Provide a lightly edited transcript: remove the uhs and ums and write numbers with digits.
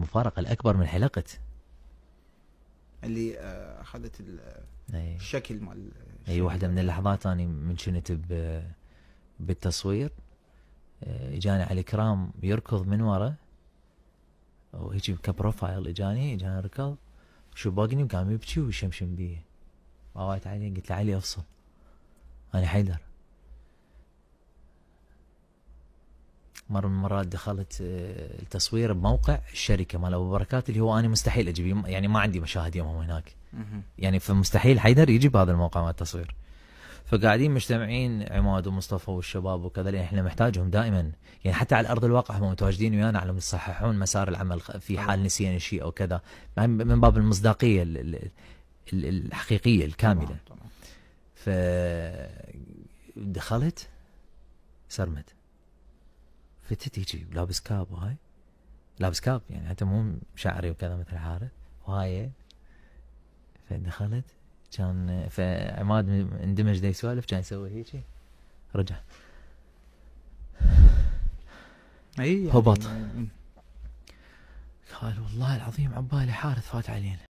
المفارقة الأكبر من حلقة اللي اخذت الشكل مال اي واحدة من اللحظات اني من كنت بالتصوير اجاني علي كرام يركض من ورا وهيجي كبروفايل اجاني ركض شباقني وقام يبكي ويشمشم بيه. وايت علي قلت له علي افصل انا حيدر. مرة من المرات دخلت التصوير بموقع الشركة مال ابو بركات اللي هو انا مستحيل اجيب، يعني ما عندي مشاهد يومهم هناك، يعني فمستحيل حيدر يجي بهذا الموقع مال التصوير. فقاعدين مجتمعين عماد ومصطفى والشباب وكذا لان احنا محتاجهم دائما، يعني حتى على ارض الواقع هم متواجدين ويانا على يصححون مسار العمل في حال نسيان شيء او كذا، من باب المصداقية الحقيقية الكاملة. فدخلت سرمت فتت يجي لابس كاب، وهاي لابس كاب يعني حتى مو شعري وكذا مثل حارث وهاي. فدخلت كان فعماد اندمج دا يسولف كان يسوي هيجي رجع اي هبط. قال والله العظيم عبالي حارث فات علينا.